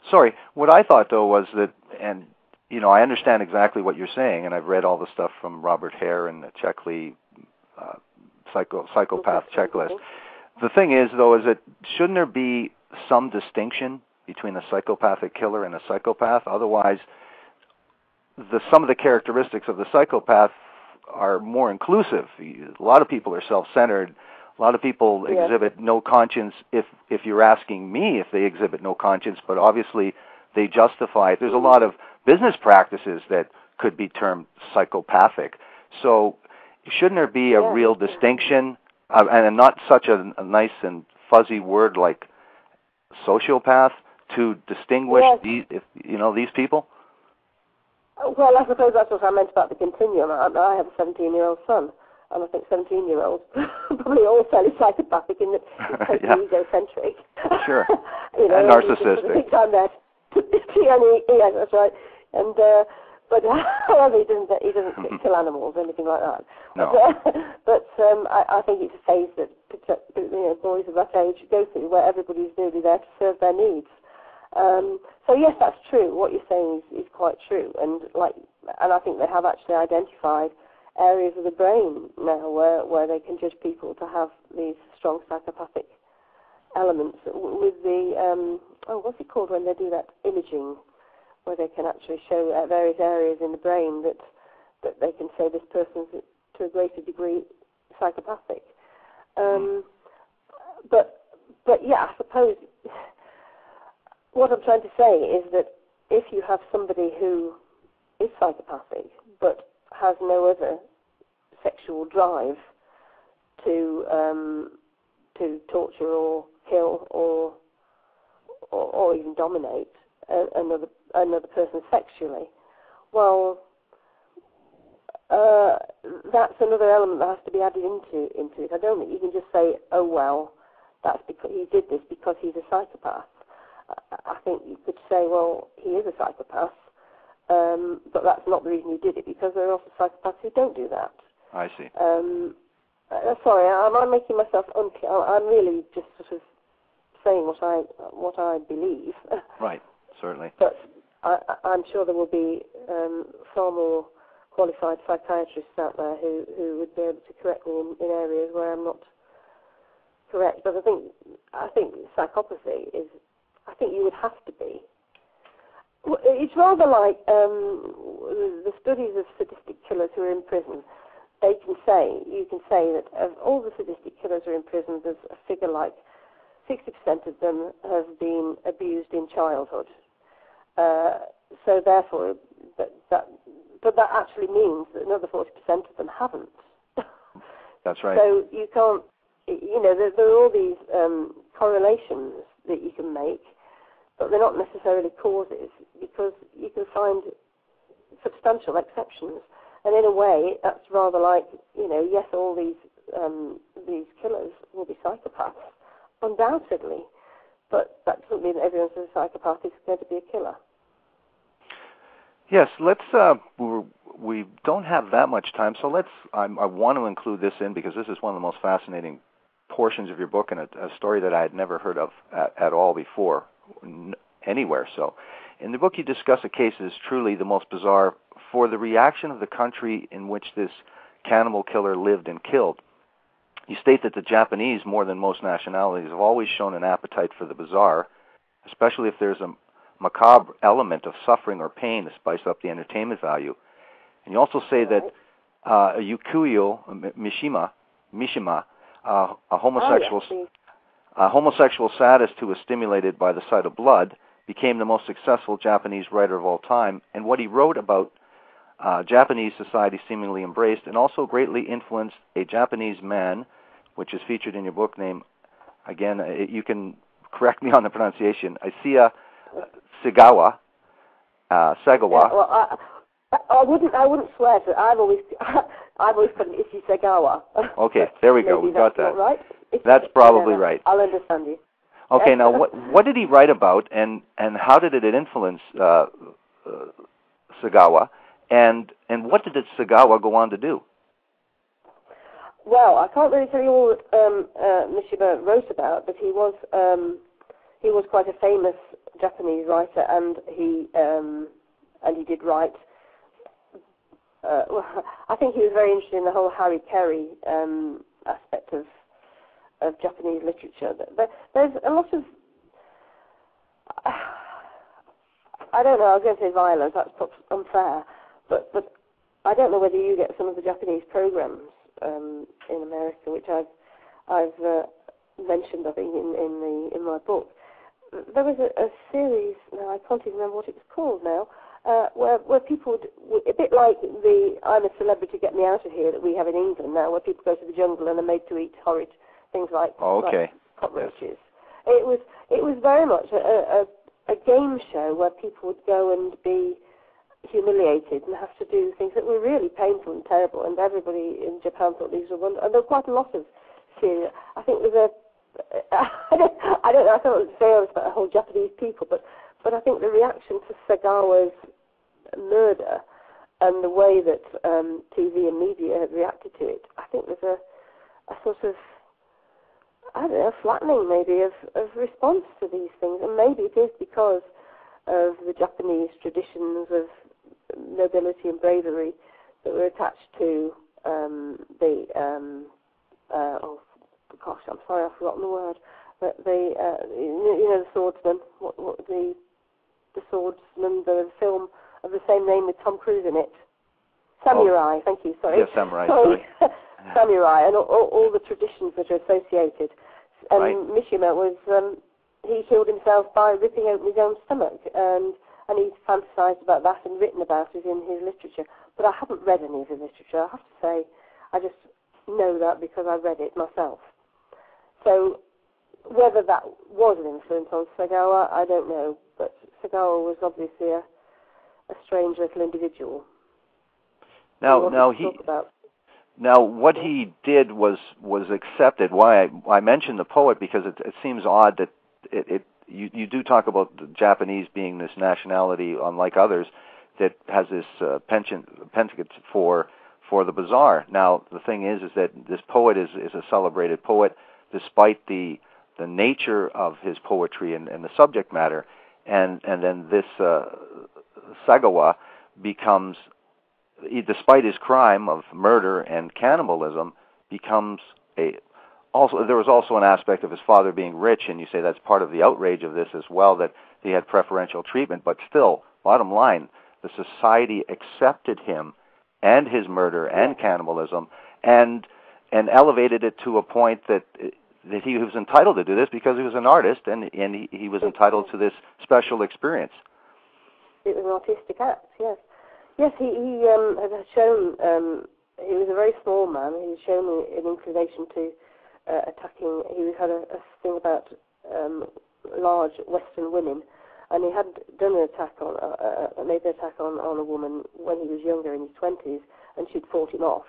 Sorry, what I thought, though, was that, and, I understand exactly what you're saying, and I've read all the stuff from Robert Hare and the Checkley psychopath checklist. The thing is, though, is that shouldn't there be some distinction between a psychopathic killer and a psychopath? Otherwise, some of the characteristics of the psychopath are more inclusive. A lot of people are self-centered. A lot of people exhibit no conscience, if you're asking me if they exhibit no conscience, but obviously they justify it. There's a lot of business practices that could be termed psychopathic. So shouldn't there be a real distinction, and not such a nice and fuzzy word like sociopath, to distinguish these people? Well, I suppose that's what I meant about the continuum. I have a 17-year-old son, and I think 17-year-olds probably all fairly psychopathic in that it's totally egocentric. Sure. And narcissistic. Yes, that's right. And but however, he doesn't kill animals or anything like that. No. But I think it's a phase that boys of that age go through, where everybody's really there to serve their needs. So yes, that's true. What you're saying is quite true, and I think they have actually identified areas of the brain now where they can judge people to have these strong psychopathic elements with the what's it called when they do that imaging, where they can actually show various areas in the brain that they can say this person's to a greater degree psychopathic. But yeah, I suppose what I'm trying to say is that if you have somebody who is psychopathic but has no other sexual drive to torture or kill or even dominate another person sexually, well, that's another element that has to be added into it. I don't think you can just say, oh well, that's because he did this because he's a psychopath. I think you could say, well, he is a psychopath, but that's not the reason he did it, because there are also psychopaths who don't do that. I see. Sorry, I'm making myself unclear. I'm really just sort of saying what I believe. Right, certainly. But I'm sure there will be far more qualified psychiatrists out there who would be able to correct me in areas where I'm not correct. But I think psychopathy is. I think you would have to be. It's rather like the studies of sadistic killers who are in prison. You can say that of all the sadistic killers who are in prison, there's a figure like 60% of them have been abused in childhood. So therefore, but that actually means that another 40% of them haven't. That's right. So you can't, there are all these correlations that you can make, but they're not necessarily causes, because you can find substantial exceptions. And in a way, that's rather like, yes, all these killers will be psychopaths, undoubtedly, but that doesn't mean that everyone who's a psychopath is going to be a killer. Yes, let's. We don't have that much time, so let's. I want to include this in because this is one of the most fascinating portions of your book, and a story that I had never heard of at all before, anywhere. So, in the book, you discuss a case that is truly the most bizarre for the reaction of the country in which this cannibal killer lived and killed. You state that the Japanese, more than most nationalities, have always shown an appetite for the bizarre, especially if there's a macabre element of suffering or pain to spice up the entertainment value. And you also say that Yukio Mishima, a homosexual sadist who was stimulated by the sight of blood, became the most successful Japanese writer of all time, and what he wrote about Japanese society seemingly embraced and also greatly influenced a Japanese man, which is featured in your book, named, again, you can correct me on the pronunciation, Isia Sagawa. Yeah, well, I wouldn't swear to it. I've always put an Isia Sagawa. Okay, there we go. We got that. Right? That's probably right. I'll understand you. Okay, now what did he write about, and how did it influence Sagawa, and what did Sagawa go on to do? Well, I can't really tell you all that Mishima wrote about, but he was quite a famous Japanese writer, and he did write. I think he was very interested in the whole Harry Carey aspect of Japanese literature. There's a lot of, I don't know, I was going to say violence, that's perhaps unfair, but I don't know whether you get some of the Japanese programs in America, which I've mentioned, I think, in my book. There was a series, now I can't even remember what it was called now, where people would, a bit like the I'm a Celebrity, Get Me Out of Here that we have in England now, where people go to the jungle and are made to eat horrid things like, like cockroaches. Yes. It was very much a game show where people would go and be humiliated and have to do things that were really painful and terrible, and everybody in Japan thought these were wonderful. And there were quite a lot of series. I think there's I don't know, I can't say about the whole Japanese people, but I think the reaction to Sagawa's murder and the way that TV and media had reacted to it, I think there's a sort of, I don't know, flattening maybe of response to these things, and maybe it is because of the Japanese traditions of nobility and bravery that were attached to gosh, I'm sorry, I've forgotten the word, but the swordsman, the swordsman, the film of the same name with Tom Cruise in it. Samurai, thank you, sorry. Yes, Samurai, sorry. Samurai, and all the traditions that are associated. And Mishima was, he killed himself by ripping open his own stomach, and he's fantasized about that and written about it in his literature. But I haven't read any of his literature, I have to say. I just know that because I read it myself. So whether that was an influence on Sagawa, I don't know. But Sagawa was obviously a strange little individual. Now what he did was accepted. Why I mentioned the poet, because it seems odd that you do talk about the Japanese being this nationality, unlike others, that has this penchant for the bizarre. Now, the thing is that this poet is a celebrated poet, despite the nature of his poetry and the subject matter, and then this Sagawa becomes, despite his crime of murder and cannibalism, becomes also. There was also an aspect of his father being rich, and you say that's part of the outrage of this as well, that he had preferential treatment. But still, bottom line, the society accepted him and his murder and cannibalism, and elevated it to a point that he was entitled to do this because he was an artist, and he was entitled to this special experience. It was an artistic act, yes. Yes, he had shown, he was a very small man, he had shown an inclination to attacking. He had a thing about large Western women, and he had done an attack on, made an attack on a woman when he was younger, in his 20s, and she'd fought him off.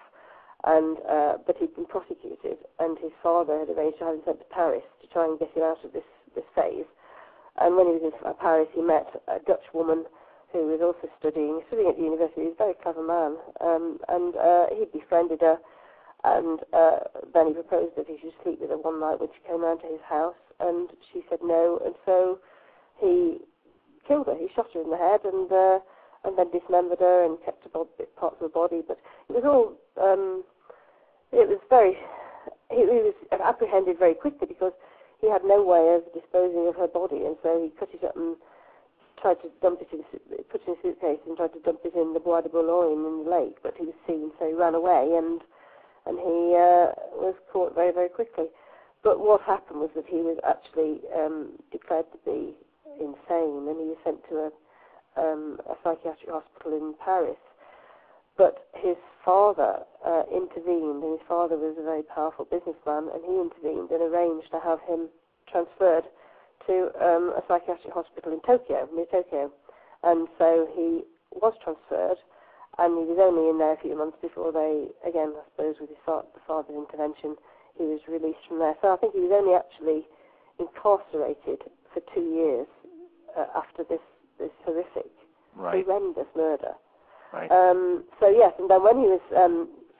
And but he'd been prosecuted, and his father had arranged to have him sent to Paris to try and get him out of this phase. And when he was in Paris, he met a Dutch woman who was also studying at the university. He was a very clever man, and he befriended her, and then he proposed that he should sleep with her one night when she came round to his house, and she said no, and so he killed her. He shot her in the head, and then dismembered her and kept parts of her body. But it was all, it was very, he was apprehended very quickly because he had no way of disposing of her body, and so he cut it up and tried to dump it put it in a suitcase and tried to dump it in the Bois de Boulogne in the lake, but he was seen, so he ran away, and he was caught very, very quickly. But what happened was that he was actually declared to be insane, and he was sent to a psychiatric hospital in Paris. But his father intervened, and his father was a very powerful businessman, and he intervened and arranged to have him transferred to a psychiatric hospital in Tokyo, near Tokyo. And so he was transferred, and he was only in there a few months before they, again, I suppose with the father's intervention, he was released from there. So I think he was only actually incarcerated for 2 years after this horrific, horrendous murder. Right. So yes, and then when he was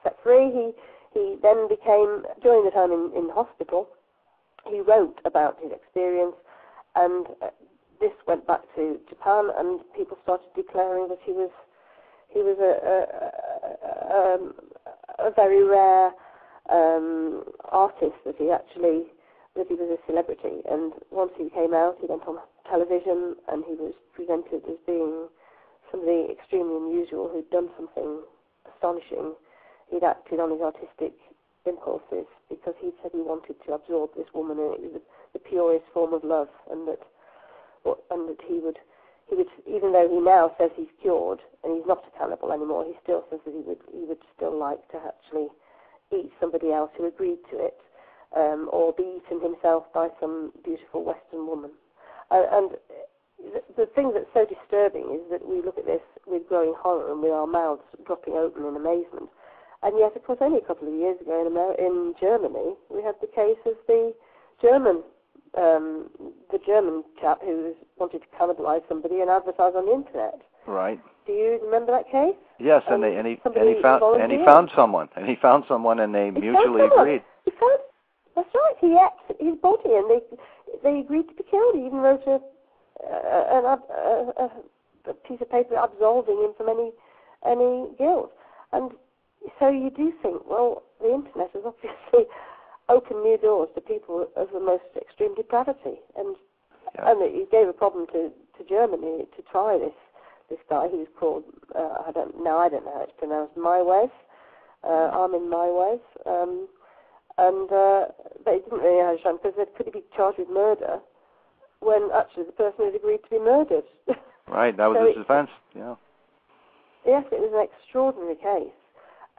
set free, he then became, during the time in hospital, he wrote about his experience, and this went back to Japan, and people started declaring that he was a very rare artist, that he was a celebrity. And once he came out, he went on television, and he was presented as being somebody extremely unusual who'd done something astonishing. He'd acted on his artistic impulses because he said he wanted to absorb this woman, and it was the purest form of love, and that he would, even though he now says he's cured and he's not a cannibal anymore, he still says that he would still like to actually eat somebody else who agreed to it, or be eaten himself by some beautiful Western woman. And the thing that's so disturbing is that we look at this with growing horror and with our mouths dropping open in amazement. And yet, of course, only a couple of years ago in Germany, we had the case of the German chap who wanted to cannibalise somebody and advertise on the internet. Right. Do you remember that case? Yes, and he found someone, and they mutually agreed. That's right. He ate his body, and they agreed to be killed. He even wrote a piece of paper absolving him from any guilt. And so you do think, well, the internet has obviously opened new doors to people of the most extreme depravity, and it gave a problem to Germany to try this guy. He was called I don't know how it's pronounced, Maiwes, Armin Maiwes, and they didn't really know how to try him because could he be charged with murder when actually the person had agreed to be murdered? Right, that was his defense. Yeah. Yes, it was an extraordinary case.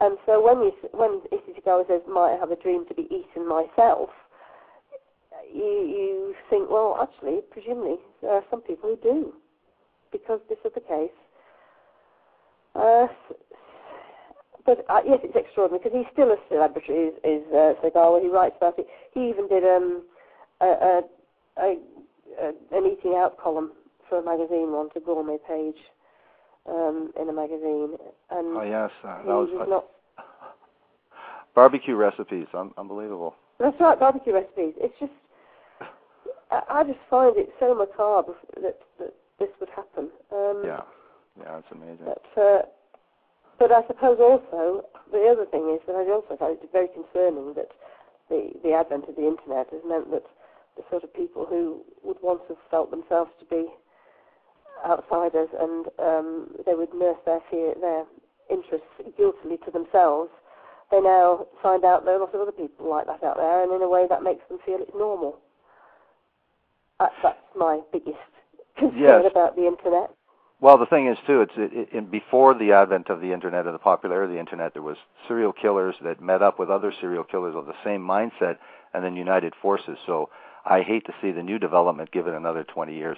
And so when Ishikawa says, might have a dream to be eaten myself, you think, well, actually, presumably, there are some people who do, because this is the case. But yes, it's extraordinary, because he's still a celebrity, is Sagawa. He writes about it. He even did an eating out column for a magazine once, a gourmet page. in a magazine. And oh yes, that he was not. Barbecue recipes, unbelievable. That's right, barbecue recipes. It's just, I just find it so macabre that this would happen. Yeah, it's amazing. But I suppose also, the other thing is that I also find it very concerning that the advent of the internet has meant that the sort of people who would once have felt themselves to be outsiders and they would nurse their interests guiltily to themselves, they now find out there are lots of other people like that out there, and in a way that makes them feel it's normal. That's my biggest concern about the internet. Well, the thing is, too, before the advent of the internet and the popularity of the internet, there was serial killers that met up with other serial killers of the same mindset and then united forces. So I hate to see the new development give it another 20 years.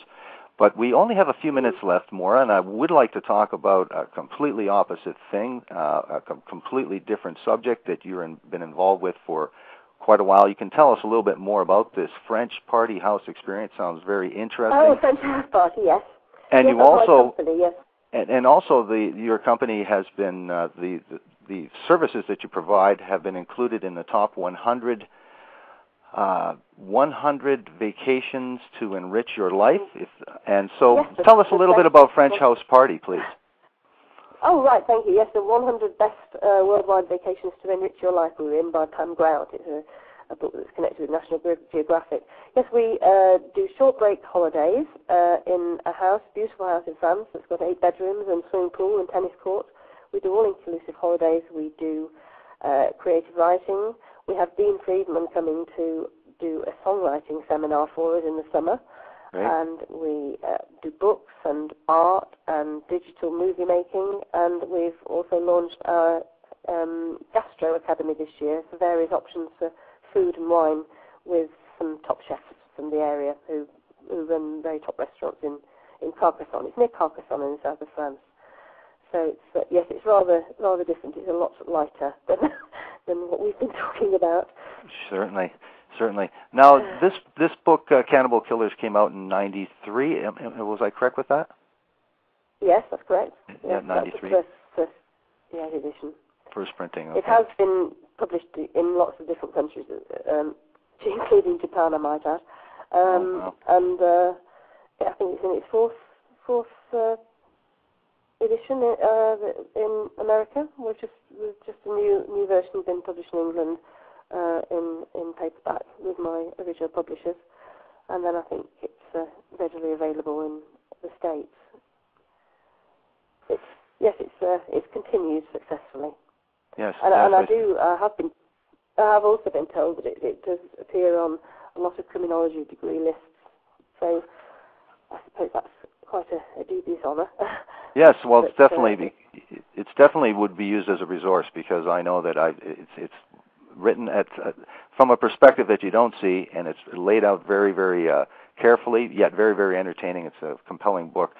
But we only have a few minutes left, Moira, and I would like to talk about a completely opposite thing, a completely different subject that you've been involved with for quite a while. You can tell us a little bit more about this French party house experience. Sounds very interesting. Oh, French house party, yes. And yes, you also, company, yes. and also your company has been the services that you provide have been included in the top 100 vacations to enrich your life. So yes, tell us a little bit about French House Party, please. Oh, right, thank you. Yes, the 100 best worldwide vacations to enrich your life were written by Pam Grout. It's a book that's connected with National Geographic. Yes, we do short break holidays in a house, beautiful house in France that's got 8 bedrooms and swimming pool and tennis court. We do all-inclusive holidays. We do creative writing. We have Dean Friedman coming to do a songwriting seminar for us in the summer. Right. And we do books and art and digital movie making. And we've also launched our Gastro Academy this year for various options for food and wine with some top chefs from the area who run very top restaurants in Carcassonne. It's near Carcassonne in the south of France. So it's yes, it's rather different. It's a lot lighter than what we've been talking about. Certainly. Now, this book, Cannibal Killers, came out in '93. Was I correct with that? Yes, that's correct. Yeah, '93. First edition. First printing. Okay. It has been published in lots of different countries, including Japan, I might add. Wow. And I think it's in its fourth edition in America. We've just a new version been published in England in paperback with my original publishers, and then I think it's readily available in the States. It's continued successfully. Yes, and I have also been told that it does appear on a lot of criminology degree lists. So I suppose that's quite a dubious honour. Yes, well, it's definitely would be used as a resource, because I know that it's written from a perspective that you don't see, and it's laid out very, very carefully, yet very, very entertaining. It's a compelling book.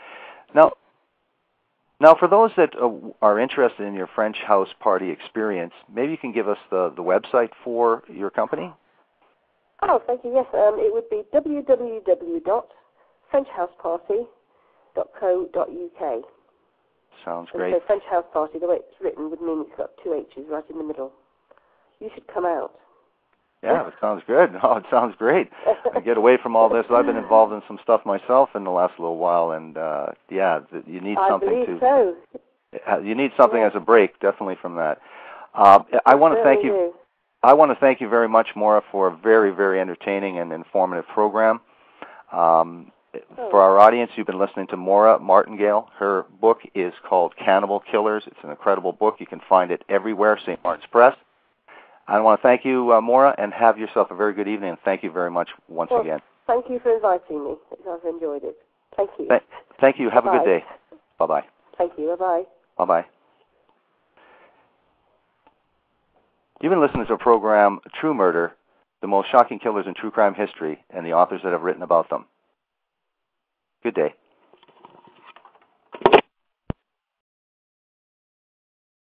Now, for those that are interested in your French house party experience, maybe you can give us the website for your company? Oh, thank you, yes. It would be www.frenchhouseparty.co.uk. Sounds great. So French House Party, the way it's written, would mean it's got 2 H's right in the middle. You should come out. Yeah, it sounds good. Oh, it sounds great. I get away from all this. I've been involved in some stuff myself in the last little while, and you need something I believe so. You need something as a break, definitely from that. I want to thank you. I want to thank you very much, Moira, for a very, very entertaining and informative program. For our audience, you've been listening to Moira Martingale. Her book is called Cannibal Killers. It's an incredible book. You can find it everywhere, St. Martin's Press. I want to thank you, Moira, and have yourself a very good evening, and thank you very much once again. Thank you for inviting me. I've enjoyed it. Thank you. Thank you. Have a good day. Bye-bye. Thank you. Bye-bye. Bye-bye. You've been listening to a program, True Murder, the most shocking killers in true crime history, and the authors that have written about them. Good day.